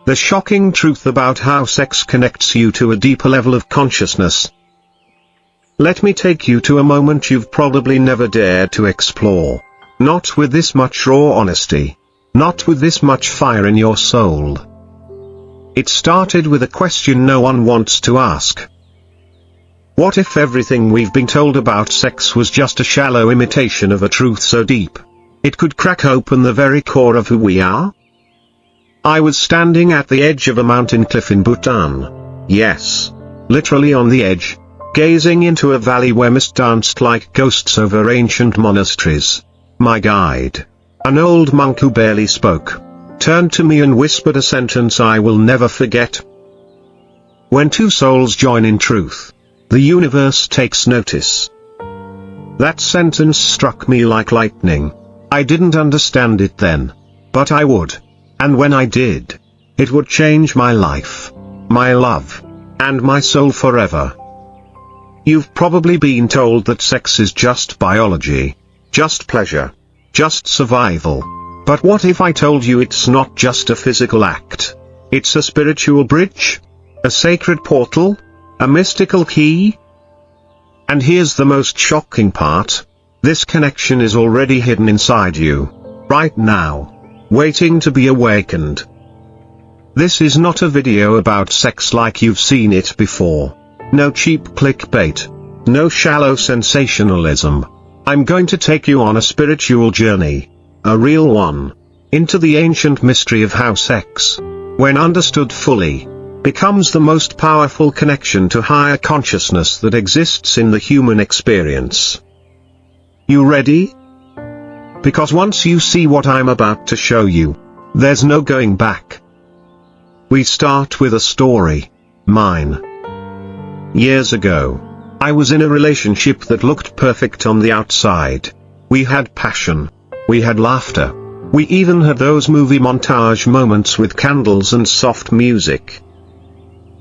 The shocking truth about how sex connects you to a deeper level of consciousness. Let me take you to a moment you've probably never dared to explore. Not with this much raw honesty. Not with this much fire in your soul. It started with a question no one wants to ask. What if everything we've been told about sex was just a shallow imitation of a truth so deep it could crack open the very core of who we are? I was standing at the edge of a mountain cliff in Bhutan. Yes, literally on the edge, gazing into a valley where mist danced like ghosts over ancient monasteries. My guide, an old monk who barely spoke, turned to me and whispered a sentence I will never forget. When two souls join in truth, the universe takes notice. That sentence struck me like lightning. I didn't understand it then, but I would. And when I did, it would change my life, my love, and my soul forever. You've probably been told that sex is just biology, just pleasure, just survival. But what if I told you it's not just a physical act? It's a spiritual bridge? A sacred portal? A mystical key? And here's the most shocking part. This connection is already hidden inside you, right now, waiting to be awakened. This is not a video about sex like you've seen it before. No cheap clickbait. No shallow sensationalism. I'm going to take you on a spiritual journey, a real one, into the ancient mystery of how sex, when understood fully, becomes the most powerful connection to higher consciousness that exists in the human experience. You ready? Because once you see what I'm about to show you, there's no going back. We start with a story. Mine. Years ago, I was in a relationship that looked perfect on the outside. We had passion. We had laughter. We even had those movie montage moments with candles and soft music.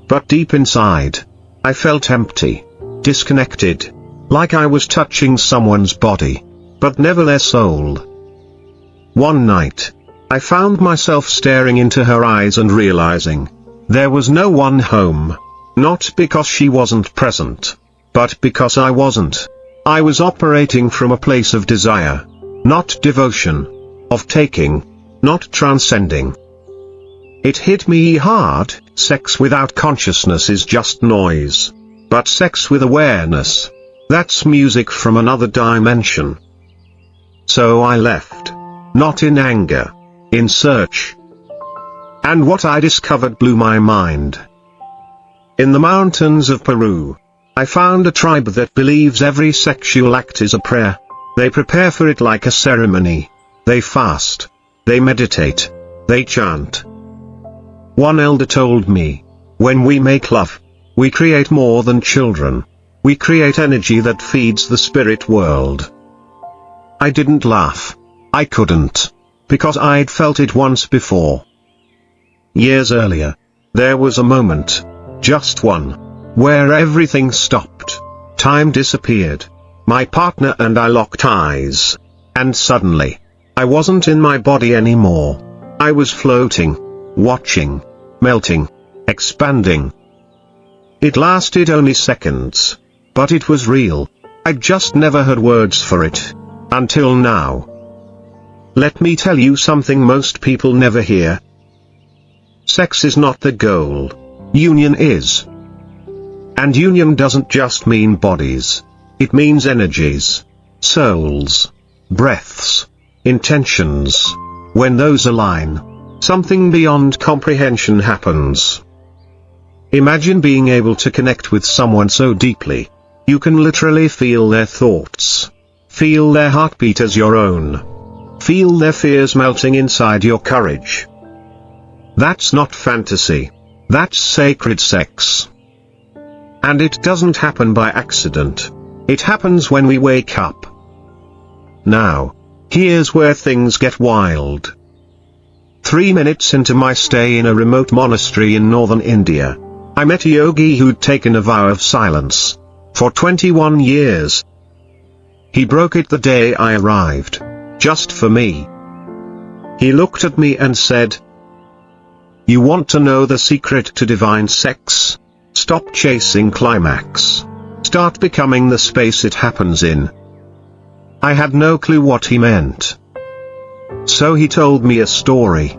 But deep inside, I felt empty, disconnected, like I was touching someone's body, but never their soul. One night, I found myself staring into her eyes and realizing there was no one home. Not because she wasn't present, but because I wasn't. I was operating from a place of desire, not devotion, of taking, not transcending. It hit me hard. Sex without consciousness is just noise. But sex with awareness, that's music from another dimension. So I left. Not in anger. In search. And what I discovered blew my mind. In the mountains of Peru, I found a tribe that believes every sexual act is a prayer. They prepare for it like a ceremony. They fast. They meditate. They chant. One elder told me, when we make love, we create more than children. We create energy that feeds the spirit world. I didn't laugh. I couldn't. Because I'd felt it once before. Years earlier, there was a moment, just one, where everything stopped. Time disappeared. My partner and I locked eyes. And suddenly, I wasn't in my body anymore. I was floating. Watching, melting, expanding. It lasted only seconds, but it was real. I'd just never had words for it, until now. Let me tell you something most people never hear. Sex is not the goal. Union is. And union doesn't just mean bodies. It means energies, souls, breaths, intentions. When those align, something beyond comprehension happens. Imagine being able to connect with someone so deeply. You can literally feel their thoughts. Feel their heartbeat as your own. Feel their fears melting inside your courage. That's not fantasy. That's sacred sex. And it doesn't happen by accident. It happens when we wake up. Now, here's where things get wild. 3 minutes into my stay in a remote monastery in northern India, I met a yogi who'd taken a vow of silence. For 21 years. He broke it the day I arrived. Just for me. He looked at me and said, You want to know the secret to divine sex? Stop chasing climax. Start becoming the space it happens in. I had no clue what he meant. So he told me a story.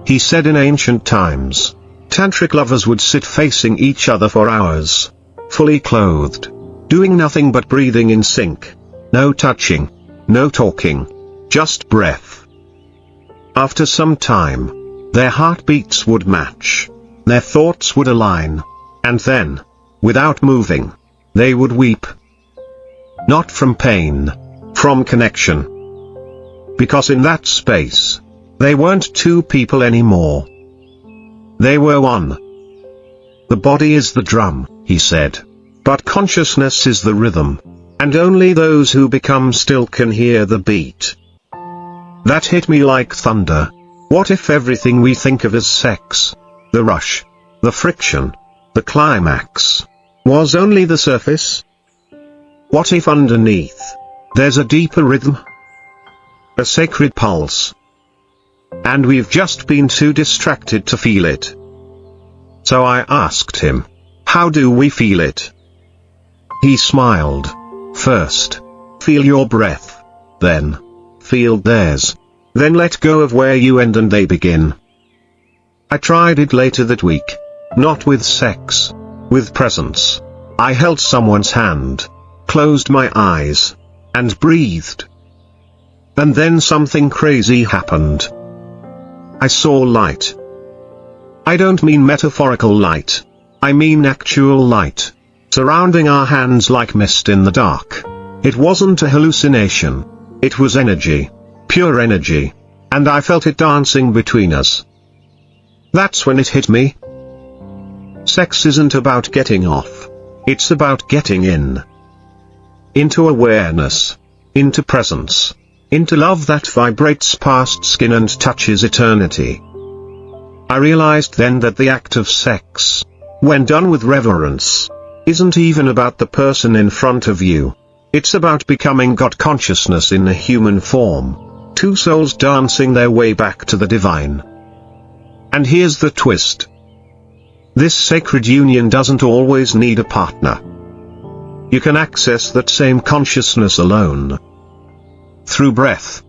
He said in ancient times, tantric lovers would sit facing each other for hours, fully clothed, doing nothing but breathing in sync. No touching, no talking, just breath. After some time, their heartbeats would match, their thoughts would align, and then, without moving, they would weep. Not from pain, from connection. Because in that space, they weren't two people anymore. They were one. The body is the drum, he said, but consciousness is the rhythm, and only those who become still can hear the beat. That hit me like thunder. What if everything we think of as sex, the rush, the friction, the climax, was only the surface? What if underneath, there's a deeper rhythm? A sacred pulse. And we've just been too distracted to feel it. So I asked him, how do we feel it? He smiled. First, feel your breath. Then, feel theirs. Then let go of where you end and they begin. I tried it later that week. Not with sex. With presence. I held someone's hand, closed my eyes, and breathed. And then something crazy happened. I saw light. I don't mean metaphorical light. I mean actual light, surrounding our hands like mist in the dark. It wasn't a hallucination. It was energy. Pure energy. And I felt it dancing between us. That's when it hit me. Sex isn't about getting off. It's about getting in. Into awareness. Into presence. Into love that vibrates past skin and touches eternity. I realized then that the act of sex, when done with reverence, isn't even about the person in front of you. It's about becoming God consciousness in a human form. Two souls dancing their way back to the divine. And here's the twist. This sacred union doesn't always need a partner. You can access that same consciousness alone. Through breath.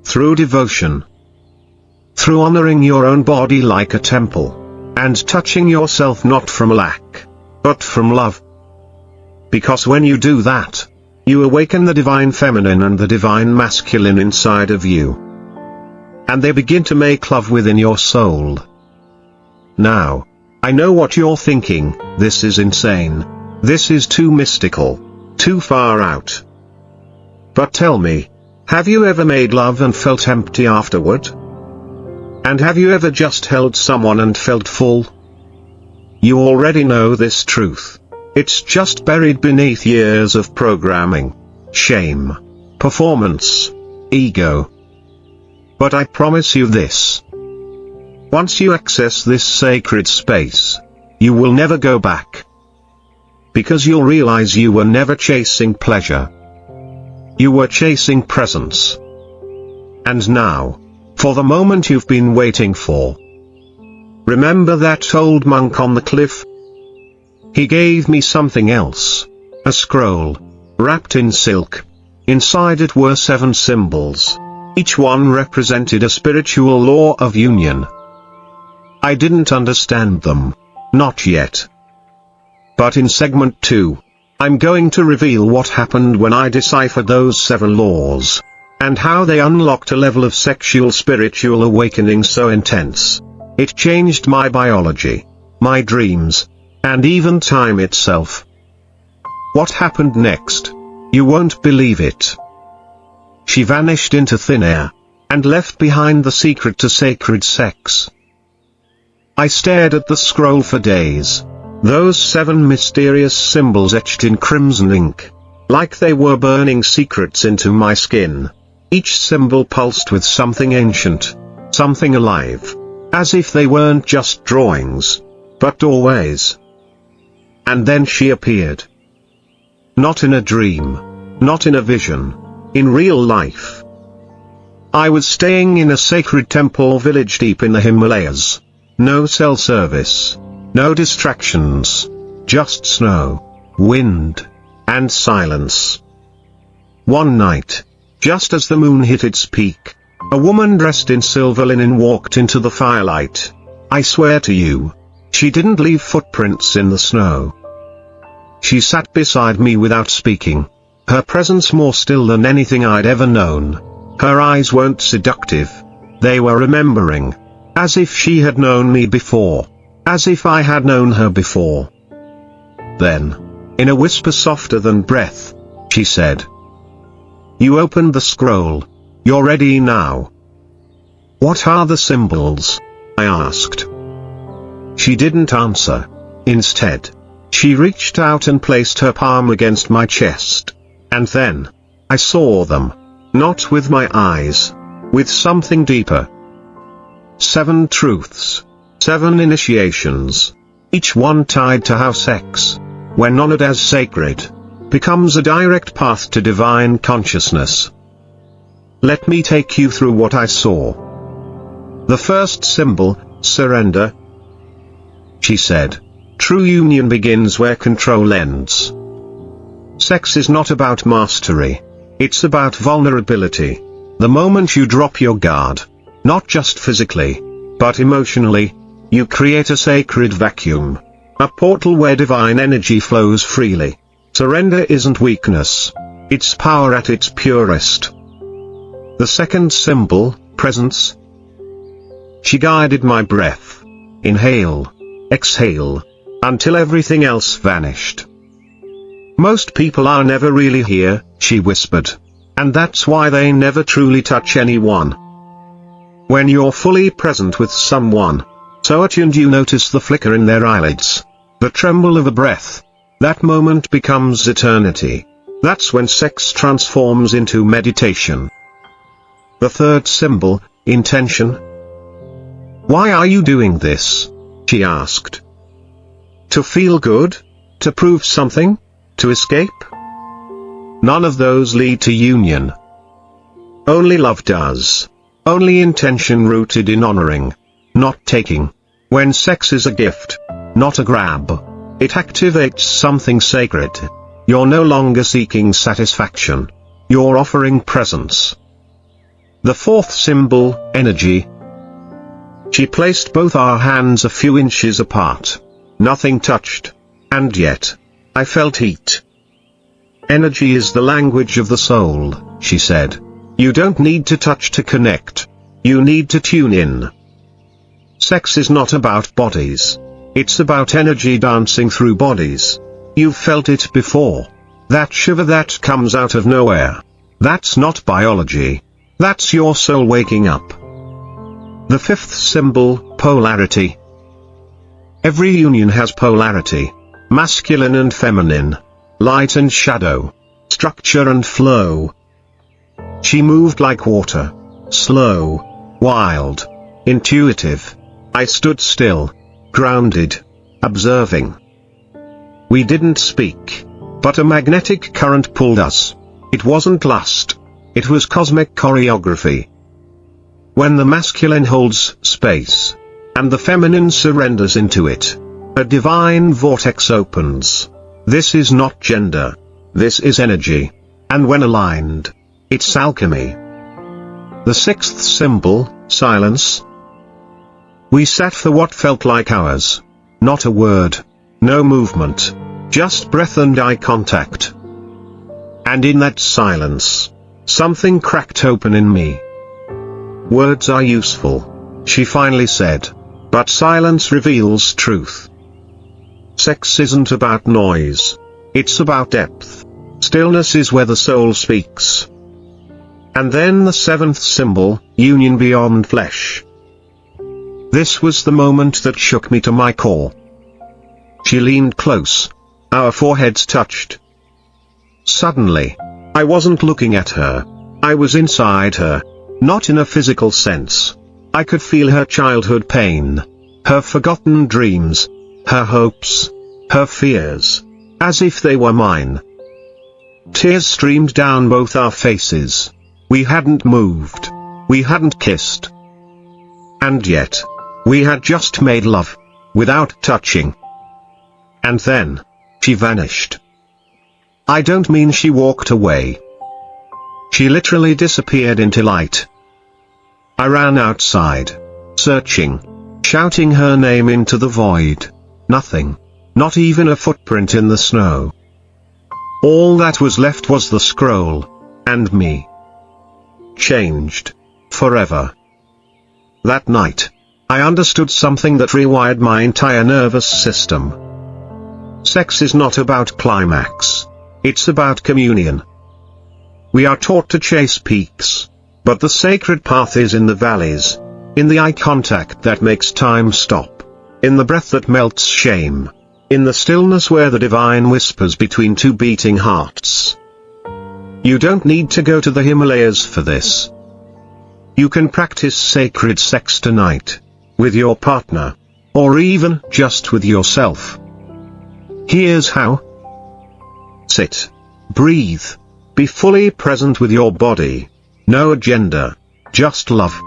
Through devotion. Through honoring your own body like a temple. And touching yourself not from lack, but from love. Because when you do that, you awaken the divine feminine and the divine masculine inside of you. And they begin to make love within your soul. Now, I know what you're thinking, this is insane. This is too mystical. Too far out. But tell me, have you ever made love and felt empty afterward? And have you ever just held someone and felt full? You already know this truth. It's just buried beneath years of programming, shame, performance, ego. But I promise you this. Once you access this sacred space, you will never go back. Because you'll realize you were never chasing pleasure. You were chasing presence. And now, for the moment you've been waiting for. Remember that old monk on the cliff? He gave me something else. A scroll, wrapped in silk. Inside it were 7 symbols. Each one represented a spiritual law of union. I didn't understand them. Not yet. But in segment 2, I'm going to reveal what happened when I deciphered those 7 laws, and how they unlocked a level of sexual spiritual awakening so intense. It changed my biology, my dreams, and even time itself. What happened next? You won't believe it. She vanished into thin air, and left behind the secret to sacred sex. I stared at the scroll for days. Those 7 mysterious symbols etched in crimson ink, like they were burning secrets into my skin. Each symbol pulsed with something ancient, something alive, as if they weren't just drawings, but doorways. And then she appeared. Not in a dream, not in a vision, in real life. I was staying in a sacred temple village deep in the Himalayas. No cell service. No distractions. Just snow, wind, and silence. One night, just as the moon hit its peak, a woman dressed in silver linen walked into the firelight. I swear to you, she didn't leave footprints in the snow. She sat beside me without speaking, her presence more still than anything I'd ever known. Her eyes weren't seductive, they were remembering, as if she had known me before, as if I had known her before. Then, in a whisper softer than breath, she said, "You opened the scroll. You're ready now." "What are the symbols?" I asked. She didn't answer. Instead, she reached out and placed her palm against my chest. And then, I saw them. Not with my eyes. With something deeper. 7 truths. 7 initiations. Each one tied to how sex, when honored as sacred, becomes a direct path to divine consciousness. Let me take you through what I saw. The first symbol, surrender. She said, "True union begins where control ends." Sex is not about mastery. It's about vulnerability. The moment you drop your guard, not just physically, but emotionally, you create a sacred vacuum. A portal where divine energy flows freely. Surrender isn't weakness. It's power at its purest. The second symbol, presence. She guided my breath. Inhale. Exhale. Until everything else vanished. Most people are never really here, she whispered. And that's why they never truly touch anyone. When you're fully present with someone, so attuned you notice the flicker in their eyelids, the tremble of a breath. That moment becomes eternity. That's when sex transforms into meditation. The third symbol, intention. "Why are you doing this?" she asked. "To feel good? To prove something? To escape?" None of those lead to union. Only love does. Only intention rooted in honoring, not taking. When sex is a gift, not a grab, it activates something sacred. You're no longer seeking satisfaction. You're offering presence. The fourth symbol, energy. She placed both our hands a few inches apart. Nothing touched. And yet, I felt heat. Energy is the language of the soul, she said. You don't need to touch to connect. You need to tune in. Sex is not about bodies. It's about energy dancing through bodies. You've felt it before. That shiver that comes out of nowhere. That's not biology. That's your soul waking up. The fifth symbol, polarity. Every union has polarity. Masculine and feminine. Light and shadow. Structure and flow. She moved like water. Slow. Wild. Intuitive. I stood still. Grounded. Observing. We didn't speak. But a magnetic current pulled us. It wasn't lust. It was cosmic choreography. When the masculine holds space, and the feminine surrenders into it, a divine vortex opens. This is not gender. This is energy. And when aligned, it's alchemy. The sixth symbol, silence. We sat for what felt like hours. Not a word. No movement. Just breath and eye contact. And in that silence, something cracked open in me. Words are useful, she finally said. But silence reveals truth. Sex isn't about noise. It's about depth. Stillness is where the soul speaks. And then the seventh symbol, union beyond flesh. This was the moment that shook me to my core. She leaned close. Our foreheads touched. Suddenly, I wasn't looking at her. I was inside her. Not in a physical sense. I could feel her childhood pain. Her forgotten dreams. Her hopes. Her fears. As if they were mine. Tears streamed down both our faces. We hadn't moved. We hadn't kissed. And yet, we had just made love, without touching. And then, she vanished. I don't mean she walked away. She literally disappeared into light. I ran outside, searching, shouting her name into the void. Nothing. Not even a footprint in the snow. All that was left was the scroll, and me. Changed. Forever. That night, I understood something that rewired my entire nervous system. Sex is not about climax. It's about communion. We are taught to chase peaks, but the sacred path is in the valleys, in the eye contact that makes time stop, in the breath that melts shame, in the stillness where the divine whispers between two beating hearts. You don't need to go to the Himalayas for this. You can practice sacred sex tonight, with your partner, or even just with yourself. Here's how. Sit. Breathe. Be fully present with your body. No agenda. Just love.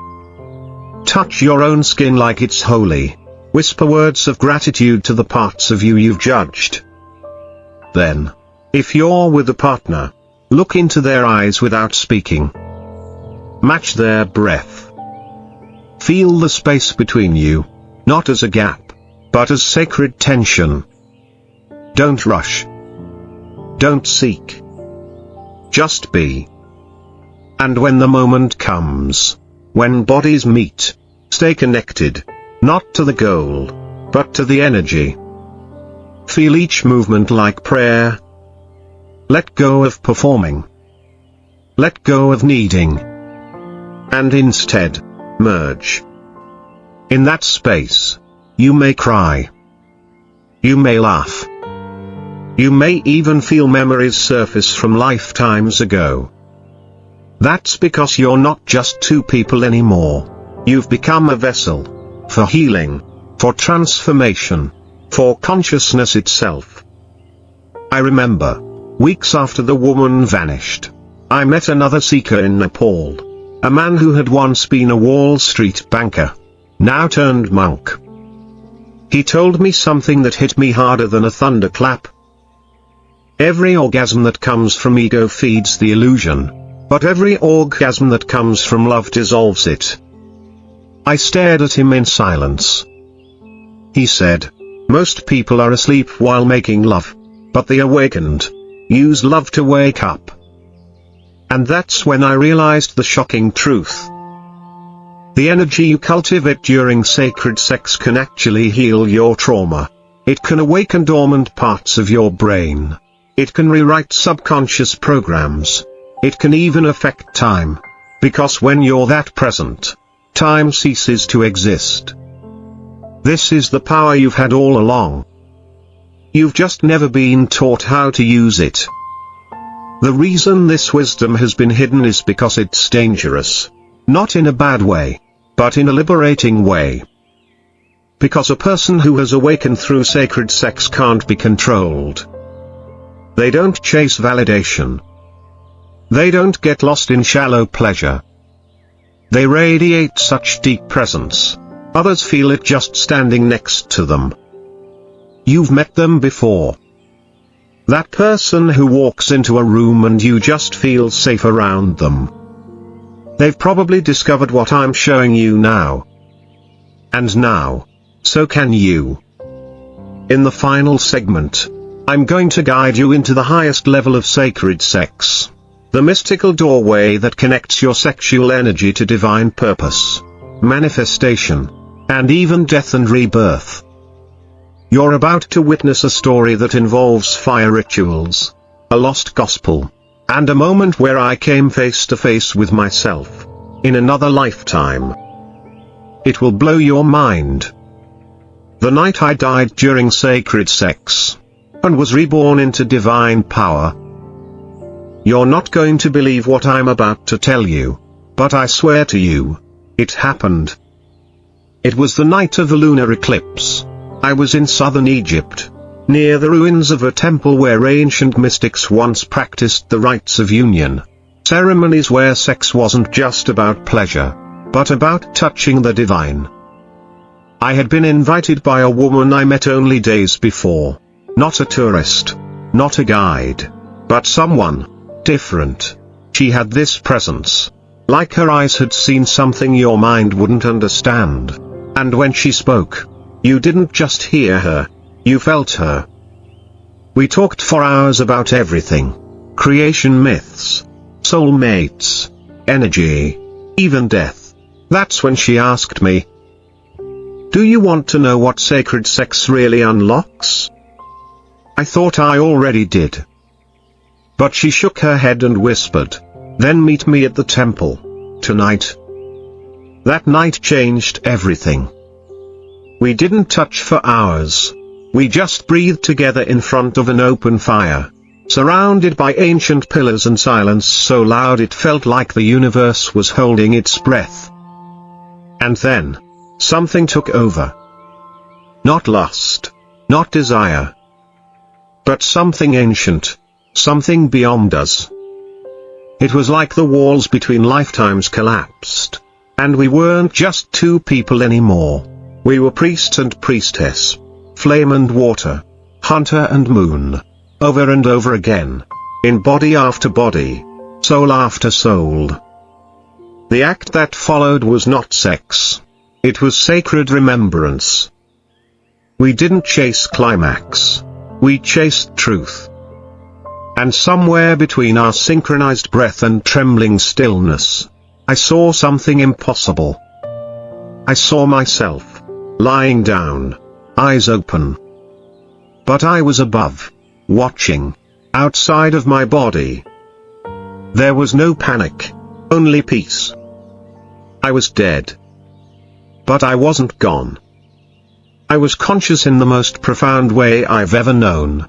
Touch your own skin like it's holy. Whisper words of gratitude to the parts of you you've judged. Then, if you're with a partner, look into their eyes without speaking. Match their breath. Feel the space between you, not as a gap, but as sacred tension. Don't rush. Don't seek. Just be. And when the moment comes, when bodies meet, stay connected, not to the goal, but to the energy. Feel each movement like prayer. Let go of performing. Let go of needing. And instead, merge. In that space, you may cry. You may laugh. You may even feel memories surface from lifetimes ago. That's because you're not just two people anymore. You've become a vessel. For healing. For transformation. For consciousness itself. I remember. Weeks after the woman vanished, I met another seeker in Nepal. A man who had once been a Wall Street banker. Now turned monk. He told me something that hit me harder than a thunderclap. Every orgasm that comes from ego feeds the illusion, but every orgasm that comes from love dissolves it. I stared at him in silence. He said, most people are asleep while making love, but the awakened use love to wake up. And that's when I realized the shocking truth. The energy you cultivate during sacred sex can actually heal your trauma. It can awaken dormant parts of your brain. It can rewrite subconscious programs. It can even affect time. Because when you're that present, time ceases to exist. This is the power you've had all along. You've just never been taught how to use it. The reason this wisdom has been hidden is because it's dangerous. Not in a bad way, but in a liberating way. Because a person who has awakened through sacred sex can't be controlled. They don't chase validation. They don't get lost in shallow pleasure. They radiate such deep presence. Others feel it just standing next to them. You've met them before. That person who walks into a room and you just feel safe around them. They've probably discovered what I'm showing you now. And now, so can you. In the final segment, I'm going to guide you into the highest level of sacred sex. The mystical doorway that connects your sexual energy to divine purpose, manifestation, and even death and rebirth. You're about to witness a story that involves fire rituals, a lost gospel, and a moment where I came face to face with myself, in another lifetime. It will blow your mind. The night I died during sacred sex, and was reborn into divine power. You're not going to believe what I'm about to tell you, but I swear to you, it happened. It was the night of the lunar eclipse. I was in southern Egypt, near the ruins of a temple where ancient mystics once practiced the rites of union. Ceremonies where sex wasn't just about pleasure, but about touching the divine. I had been invited by a woman I met only days before. Not a tourist, not a guide, but someone different. She had this presence. Like her eyes had seen something your mind wouldn't understand. And when she spoke, you didn't just hear her, you felt her. We talked for hours about everything. Creation myths, soulmates, energy, even death. That's when she asked me, "Do you want to know what sacred sex really unlocks?" I thought I already did. But she shook her head and whispered, "Then meet me at the temple, tonight." That night changed everything. We didn't touch for hours. We just breathed together in front of an open fire, surrounded by ancient pillars and silence so loud it felt like the universe was holding its breath. And then, something took over. Not lust, not desire, but something ancient, something beyond us. It was like the walls between lifetimes collapsed, and we weren't just two people anymore. We were priest and priestess, flame and water, hunter and moon, over and over again, in body after body, soul after soul. The act that followed was not sex. It was sacred remembrance. We didn't chase climax. We chased truth. And somewhere between our synchronized breath and trembling stillness, I saw something impossible. I saw myself, lying down, eyes open. But I was above, watching, outside of my body. There was no panic, only peace. I was dead. But I wasn't gone. I was conscious in the most profound way I've ever known.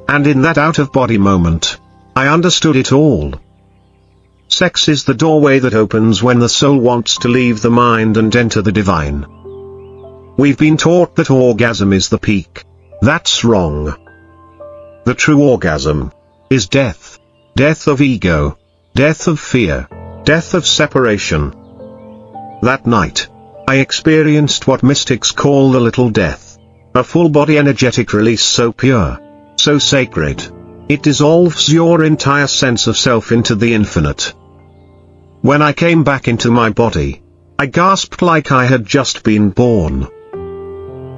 And in that out-of-body moment, I understood it all. Sex is the doorway that opens when the soul wants to leave the mind and enter the divine. We've been taught that orgasm is the peak. That's wrong. The true orgasm is death. Death of ego. Death of fear. Death of separation. That night, I experienced what mystics call the little death. A full-body energetic release so pure, so sacred, it dissolves your entire sense of self into the infinite. When I came back into my body, I gasped like I had just been born.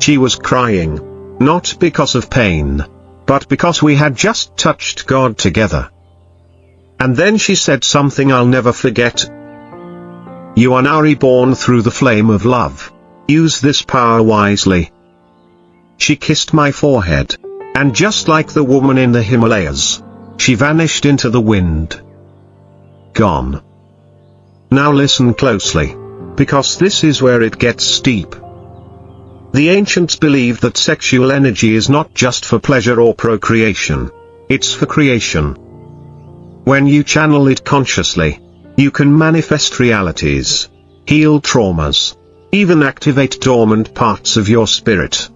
She was crying, not because of pain, but because we had just touched God together. And then she said something I'll never forget. "You are now reborn through the flame of love. Use this power wisely." She kissed my forehead, and just like the woman in the Himalayas, she vanished into the wind. Gone. Now listen closely, because this is where it gets steep. The ancients believed that sexual energy is not just for pleasure or procreation, it's for creation. When you channel it consciously, you can manifest realities, heal traumas, even activate dormant parts of your spirit.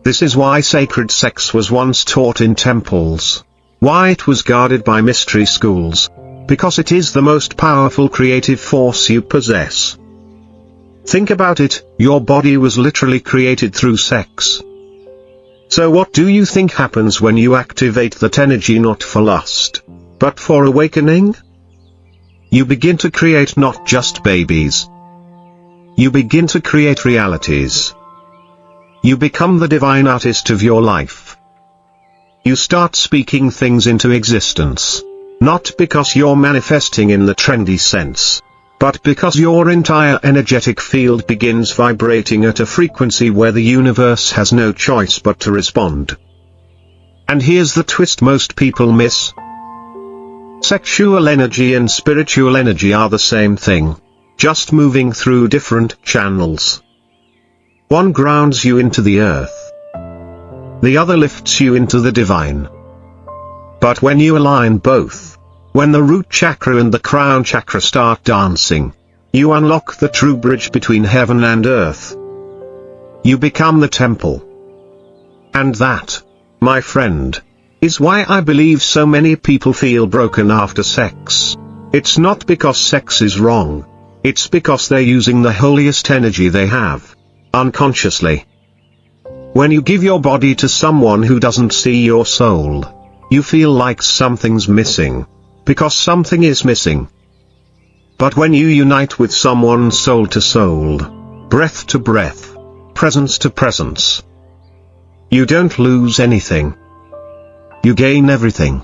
This is why sacred sex was once taught in temples, why it was guarded by mystery schools, because it is the most powerful creative force you possess. Think about it, your body was literally created through sex. So what do you think happens when you activate that energy not for lust, but for awakening? You begin to create not just babies. You begin to create realities. You become the divine artist of your life. You start speaking things into existence, not because you're manifesting in the trendy sense, but because your entire energetic field begins vibrating at a frequency where the universe has no choice but to respond. And here's the twist most people miss. Sexual energy and spiritual energy are the same thing, just moving through different channels. One grounds you into the earth. The other lifts you into the divine. But when you align both, when the root chakra and the crown chakra start dancing, you unlock the true bridge between heaven and earth. You become the temple. And that, my friend, is why I believe so many people feel broken after sex. It's not because sex is wrong. It's because they're using the holiest energy they have, unconsciously. When you give your body to someone who doesn't see your soul, you feel like something's missing, because something is missing. But when you unite with someone soul to soul, breath to breath, presence to presence, you don't lose anything. You gain everything.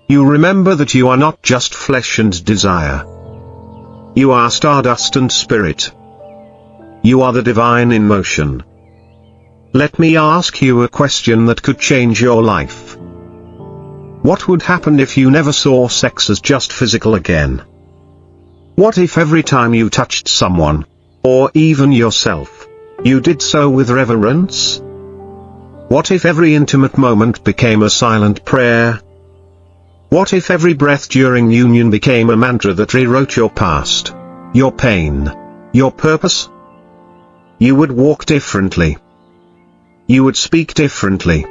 You remember that you are not just flesh and desire. You are stardust and spirit. You are the divine in motion. Let me ask you a question that could change your life. What would happen if you never saw sex as just physical again? What if every time you touched someone, or even yourself, you did so with reverence? What if every intimate moment became a silent prayer? What if every breath during union became a mantra that rewrote your past, your pain, your purpose? You would walk differently. You would speak differently.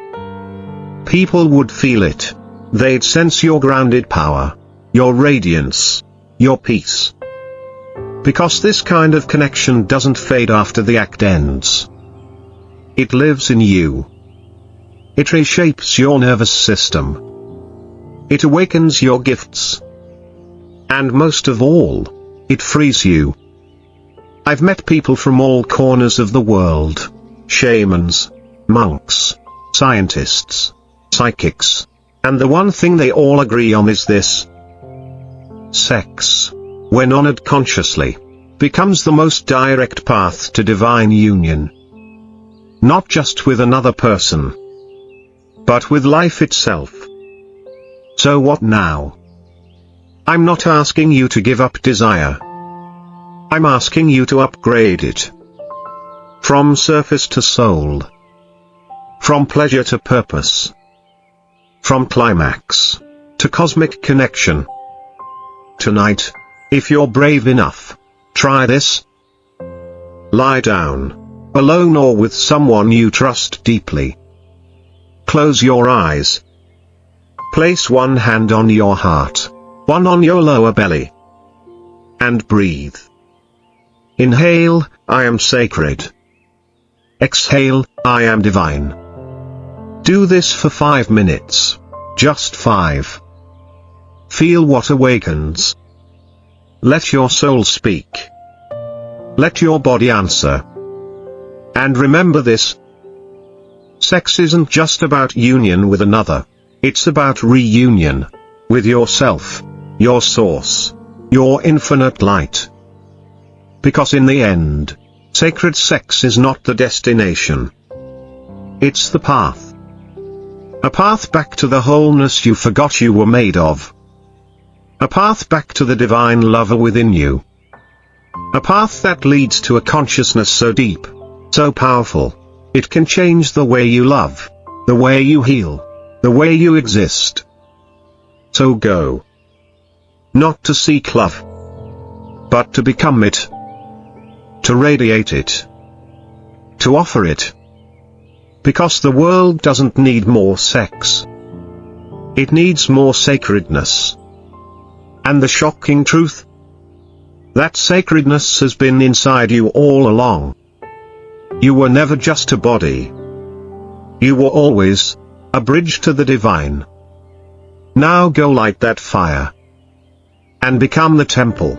People would feel it. They'd sense your grounded power, your radiance, your peace. Because this kind of connection doesn't fade after the act ends. It lives in you. It reshapes your nervous system. It awakens your gifts. And most of all, it frees you. I've met people from all corners of the world. Shamans, monks, scientists, psychics. And the one thing they all agree on is this. Sex, when honored consciously, becomes the most direct path to divine union. Not just with another person, but with life itself. So what now? I'm not asking you to give up desire. I'm asking you to upgrade it. From surface to soul. From pleasure to purpose. From climax to cosmic connection. Tonight, if you're brave enough, try this. Lie down, alone or with someone you trust deeply. Close your eyes. Place one hand on your heart, one on your lower belly. And breathe. Inhale, I am sacred. Exhale, I am divine. Do this for 5 minutes. Just 5. Feel what awakens. Let your soul speak. Let your body answer. And remember this. Sex isn't just about union with another. It's about reunion with yourself, your source, your infinite light. Because in the end, sacred sex is not the destination. It's the path. A path back to the wholeness you forgot you were made of. A path back to the divine lover within you. A path that leads to a consciousness so deep, so powerful, it can change the way you love, the way you heal, the way you exist. So go. Not to seek love, but to become it. To radiate it. To offer it. Because the world doesn't need more sex. It needs more sacredness. And the shocking truth? That sacredness has been inside you all along. You were never just a body. You were always a bridge to the divine. Now go light that fire. And become the temple.